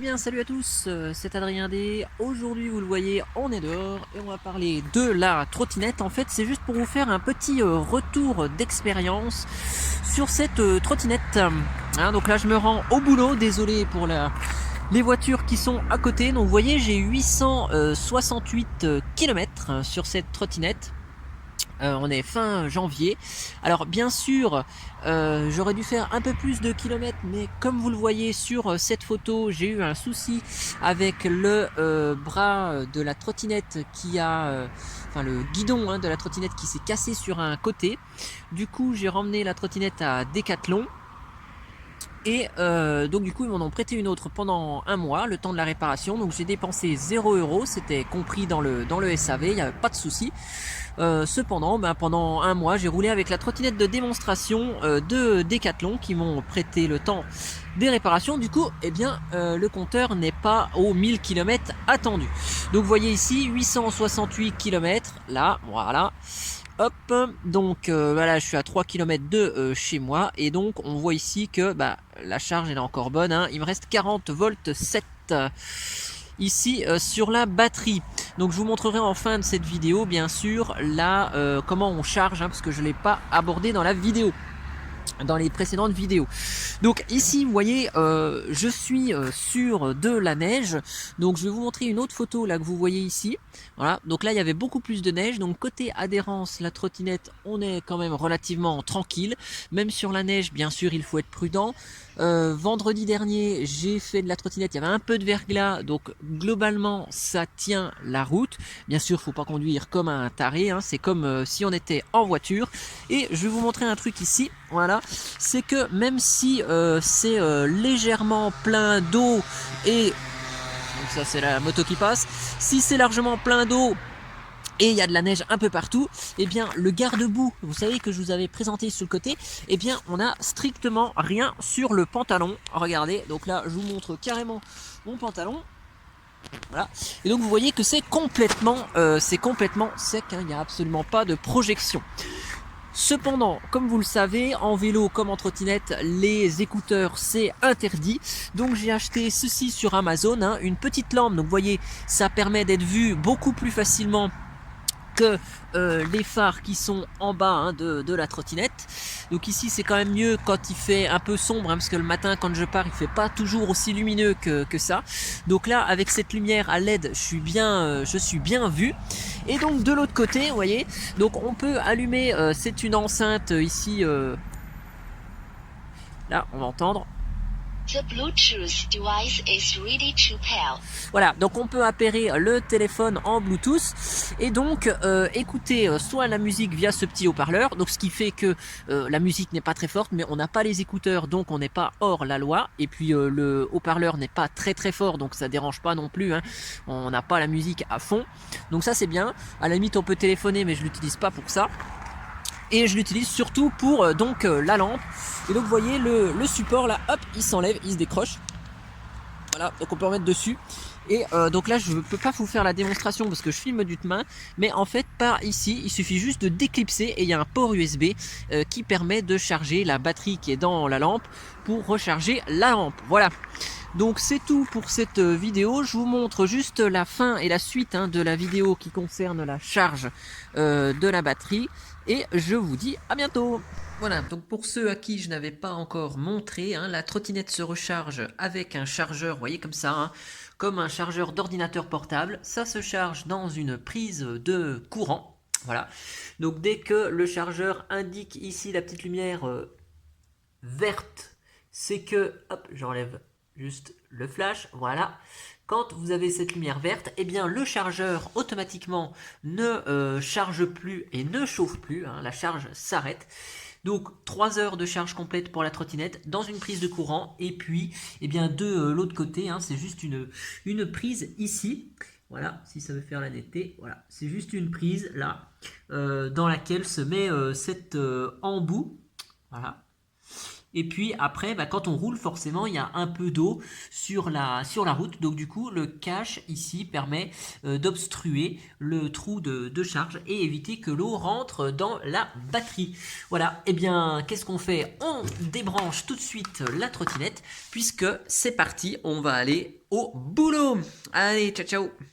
bien salut à tous, c'est Adrien D. Aujourd'hui vous le voyez, on est dehors et on va parler de la trottinette. En fait c'est juste pour vous faire un petit retour d'expérience sur cette trottinette. Donc là je me rends au boulot, désolé pour les voitures qui sont à côté. Donc vous voyez j'ai 868 km sur cette trottinette. On est fin janvier. Alors bien sûr, j'aurais dû faire un peu plus de kilomètres, mais comme vous le voyez sur cette photo, j'ai eu un souci avec le bras de la trottinette qui a, enfin le guidon de la trottinette qui s'est cassé sur un côté. Du coup, j'ai ramené la trottinette à Decathlon. Et donc du coup ils m'en ont prêté une autre pendant un mois, le temps de la réparation. Donc j'ai dépensé 0 €, c'était compris dans le SAV, il n'y avait pas de souci. Cependant, pendant un mois, j'ai roulé avec la trottinette de démonstration de Decathlon qui m'ont prêté le temps des réparations. Du coup, le compteur n'est pas aux 1000 km attendus. Donc vous voyez ici 868 km, là, voilà. Hop, donc voilà, je suis à 3 km de chez moi et donc on voit ici que la charge elle est encore bonne, hein. Il me reste 40 volts 7 ici sur la batterie. Donc je vous montrerai en fin de cette vidéo bien sûr là comment on charge, parce que je ne l'ai pas abordé dans la vidéo, dans les précédentes vidéos. Donc ici vous voyez je suis sur de la neige. Donc je vais vous montrer une autre photo là que vous voyez ici. Voilà, donc là il y avait beaucoup plus de neige. Donc côté adhérence, la trottinette, on est quand même relativement tranquille. Même sur la neige, bien sûr, il faut être prudent. Vendredi dernier, j'ai fait de la trottinette, il y avait un peu de verglas, donc globalement ça tient la route. Bien sûr, faut pas conduire comme un taré, hein. C'est comme si on était en voiture. Et je vais vous montrer un truc ici, voilà, c'est que même si c'est légèrement plein d'eau et donc ça c'est la moto qui passe, si c'est largement plein d'eau et il y a de la neige un peu partout, et bien le garde-boue, vous savez que je vous avais présenté sur le côté, et bien on a strictement rien sur le pantalon. Regardez, donc là je vous montre carrément mon pantalon. Voilà. Et donc vous voyez que c'est complètement sec, hein. Il n'y a absolument pas de projection. Cependant, comme vous le savez, en vélo comme en trottinette, les écouteurs c'est interdit. Donc j'ai acheté ceci sur Amazon, hein, une petite lampe. Donc vous voyez, ça permet d'être vu beaucoup plus facilement que les phares qui sont en bas, hein, de la trottinette. Donc ici c'est quand même mieux quand il fait un peu sombre, hein, parce que le matin quand je pars il fait pas toujours aussi lumineux que ça. Donc là avec cette lumière à LED je suis bien vu. Et donc de l'autre côté vous voyez, donc on peut allumer, c'est une enceinte ici, là on va entendre. The Bluetooth device is ready to pair. Voilà, donc on peut appairer le téléphone en Bluetooth et donc écouter soit la musique via ce petit haut-parleur, donc ce qui fait que la musique n'est pas très forte, mais on n'a pas les écouteurs, donc on n'est pas hors la loi. Et puis le haut-parleur n'est pas très très fort, donc ça dérange pas non plus, hein. On n'a pas la musique à fond, donc ça c'est bien. À la limite on peut téléphoner, mais je l'utilise pas pour ça. Et je l'utilise surtout pour la lampe. Et donc vous voyez le support là, hop, il s'enlève, il se décroche. Voilà, donc on peut en mettre dessus. Et donc là je ne peux pas vous faire la démonstration parce que je filme d'une main, mais en fait par ici il suffit juste de déclipser et il y a un port USB qui permet de charger la batterie qui est dans la lampe pour recharger la lampe. Voilà, donc c'est tout pour cette vidéo. Je vous montre juste la fin et la suite, hein, de la vidéo qui concerne la charge de la batterie et je vous dis à bientôt. Voilà, donc pour ceux à qui je n'avais pas encore montré, hein, la trottinette se recharge avec un chargeur, vous voyez comme ça, hein, comme un chargeur d'ordinateur portable. Ça se charge dans une prise de courant. Voilà, donc dès que le chargeur indique ici la petite lumière verte, c'est que, hop, j'enlève juste le flash, voilà. Quand vous avez cette lumière verte, eh bien le chargeur automatiquement ne charge plus et ne chauffe plus, hein, la charge s'arrête. Donc 3 heures de charge complète pour la trottinette dans une prise de courant. Et puis eh bien de l'autre côté, hein, c'est juste une prise ici. Voilà, si ça veut faire la netteté, voilà, c'est juste une prise là dans laquelle se met cet embout. Voilà. Et puis après, quand on roule, forcément, il y a un peu d'eau sur la route. Donc du coup, le cache ici permet d'obstruer le trou de charge et éviter que l'eau rentre dans la batterie. Voilà, et bien, qu'est-ce qu'on fait? On débranche tout de suite la trottinette puisque c'est parti, on va aller au boulot. Allez, ciao ciao.